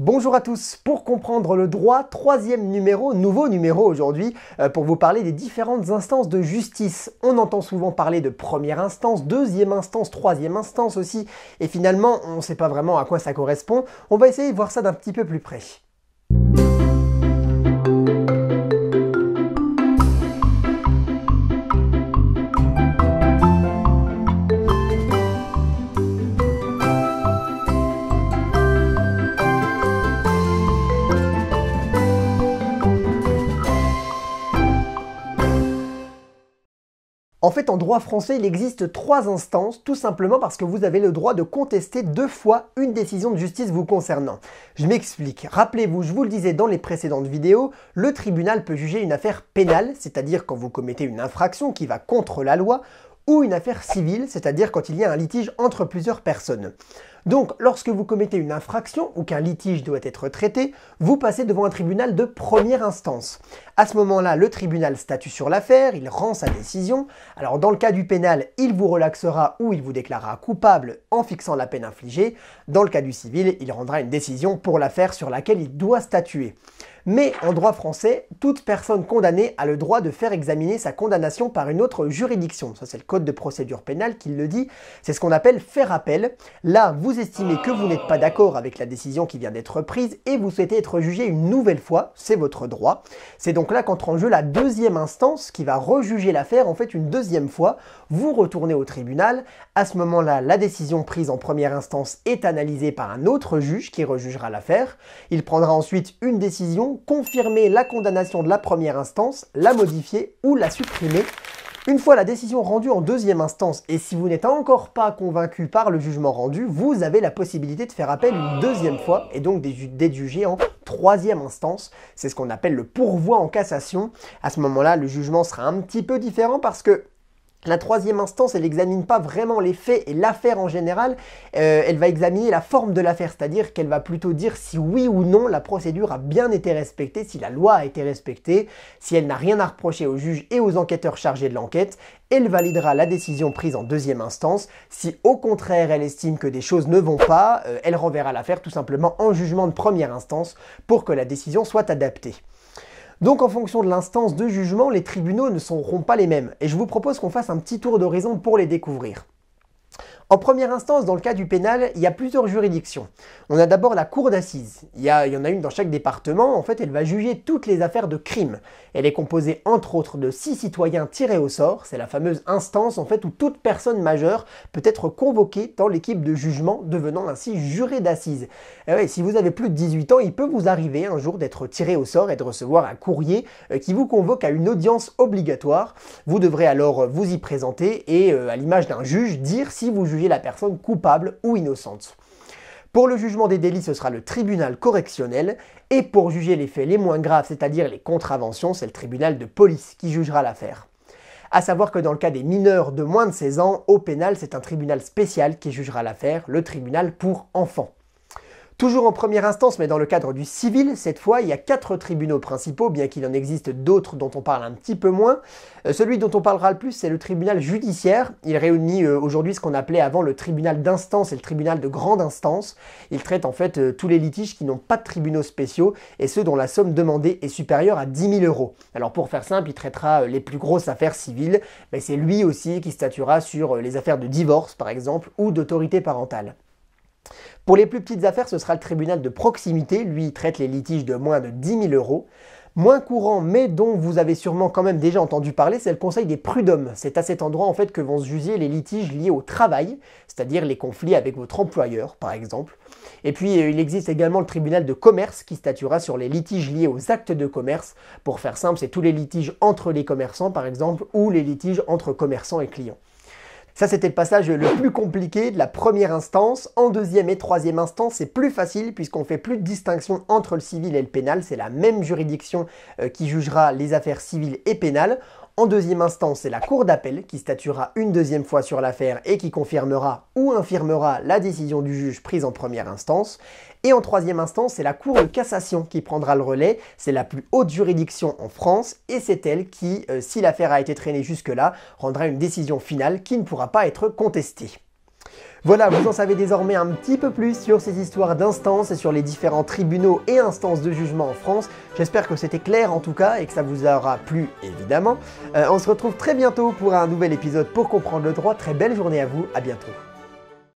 Bonjour à tous, pour comprendre le droit, troisième numéro, nouveau numéro aujourd'hui, pour vous parler des différentes instances de justice. On entend souvent parler de première instance, deuxième instance, troisième instance aussi, et finalement on ne sait pas vraiment à quoi ça correspond. On va essayer de voir ça d'un petit peu plus près. En fait, en droit français, il existe trois instances, tout simplement parce que vous avez le droit de contester deux fois une décision de justice vous concernant. Je m'explique. Rappelez-vous, je vous le disais dans les précédentes vidéos, le tribunal peut juger une affaire pénale, c'est-à-dire quand vous commettez une infraction qui va contre la loi, ou une affaire civile, c'est-à-dire quand il y a un litige entre plusieurs personnes. Donc, lorsque vous commettez une infraction ou qu'un litige doit être traité, vous passez devant un tribunal de première instance. À ce moment-là, le tribunal statue sur l'affaire, il rend sa décision. Alors, dans le cas du pénal, il vous relaxera ou il vous déclarera coupable en fixant la peine infligée. Dans le cas du civil, il rendra une décision pour l'affaire sur laquelle il doit statuer. Mais en droit français, toute personne condamnée a le droit de faire examiner sa condamnation par une autre juridiction. Ça, c'est le code de procédure pénale qui le dit. C'est ce qu'on appelle faire appel. Là, vous estimez que vous n'êtes pas d'accord avec la décision qui vient d'être prise et vous souhaitez être jugé une nouvelle fois. C'est votre droit. C'est donc là qu'entre en jeu la deuxième instance qui va rejuger l'affaire en fait une deuxième fois. Vous retournez au tribunal. À ce moment-là, la décision prise en première instance est analysée par un autre juge qui rejugera l'affaire. Il prendra ensuite une décision, confirmer la condamnation de la première instance, la modifier ou la supprimer. Une fois la décision rendue en deuxième instance, et si vous n'êtes encore pas convaincu par le jugement rendu, vous avez la possibilité de faire appel une deuxième fois et donc d'être jugé en troisième instance. C'est ce qu'on appelle le pourvoi en cassation. À ce moment-là, le jugement sera un petit peu différent parce que la troisième instance, elle n'examine pas vraiment les faits et l'affaire en général, elle va examiner la forme de l'affaire, c'est-à-dire qu'elle va plutôt dire si oui ou non la procédure a bien été respectée, si la loi a été respectée, si elle n'a rien à reprocher aux juges et aux enquêteurs chargés de l'enquête. Elle validera la décision prise en deuxième instance. Si au contraire elle estime que des choses ne vont pas, elle renverra l'affaire tout simplement en jugement de première instance pour que la décision soit adaptée. Donc en fonction de l'instance de jugement, les tribunaux ne seront pas les mêmes. Et je vous propose qu'on fasse un petit tour d'horizon pour les découvrir. En première instance, dans le cas du pénal, il y a plusieurs juridictions. On a d'abord la cour d'assises. Il y en a une dans chaque département. En fait, elle va juger toutes les affaires de crime. Elle est composée entre autres de 6 citoyens tirés au sort. C'est la fameuse instance en fait où toute personne majeure peut être convoquée dans l'équipe de jugement, devenant ainsi juré d'assises. Et ouais, si vous avez plus de 18 ans, il peut vous arriver un jour d'être tiré au sort et de recevoir un courrier qui vous convoque à une audience obligatoire. Vous devrez alors vous y présenter et à l'image d'un juge, dire si vous jugez la personne coupable ou innocente. Pour le jugement des délits, ce sera le tribunal correctionnel et pour juger les faits les moins graves, c'est-à-dire les contraventions, c'est le tribunal de police qui jugera l'affaire. A savoir que dans le cas des mineurs de moins de 16 ans, au pénal, c'est un tribunal spécial qui jugera l'affaire, le tribunal pour enfants. Toujours en première instance, mais dans le cadre du civil, cette fois, il y a 4 tribunaux principaux, bien qu'il en existe d'autres dont on parle un petit peu moins. Celui dont on parlera le plus, c'est le tribunal judiciaire. Il réunit aujourd'hui ce qu'on appelait avant le tribunal d'instance et le tribunal de grande instance. Il traite en fait tous les litiges qui n'ont pas de tribunaux spéciaux et ceux dont la somme demandée est supérieure à 10 000 €. Alors pour faire simple, il traitera les plus grosses affaires civiles, mais c'est lui aussi qui statuera sur les affaires de divorce par exemple ou d'autorité parentale. Pour les plus petites affaires, ce sera le tribunal de proximité. Lui, il traite les litiges de moins de 10 000 €. Moins courant, mais dont vous avez sûrement quand même déjà entendu parler, c'est le conseil des prud'hommes. C'est à cet endroit en fait que vont se juger les litiges liés au travail, c'est-à-dire les conflits avec votre employeur, par exemple. Et puis, il existe également le tribunal de commerce qui statuera sur les litiges liés aux actes de commerce. Pour faire simple, c'est tous les litiges entre les commerçants, par exemple, ou les litiges entre commerçants et clients. Ça, c'était le passage le plus compliqué de la première instance. En deuxième et troisième instance, c'est plus facile puisqu'on fait plus de distinction entre le civil et le pénal. C'est la même juridiction qui jugera les affaires civiles et pénales. En deuxième instance, c'est la cour d'appel qui statuera une deuxième fois sur l'affaire et qui confirmera ou infirmera la décision du juge prise en première instance. Et en troisième instance, c'est la cour de cassation qui prendra le relais. C'est la plus haute juridiction en France et c'est elle qui, si l'affaire a été traînée jusque-là, rendra une décision finale qui ne pourra pas être contestée. Voilà, vous en savez désormais un petit peu plus sur ces histoires d'instances et sur les différents tribunaux et instances de jugement en France. J'espère que c'était clair en tout cas et que ça vous aura plu évidemment. On se retrouve très bientôt pour un nouvel épisode pour comprendre le droit. Très belle journée à vous, à bientôt.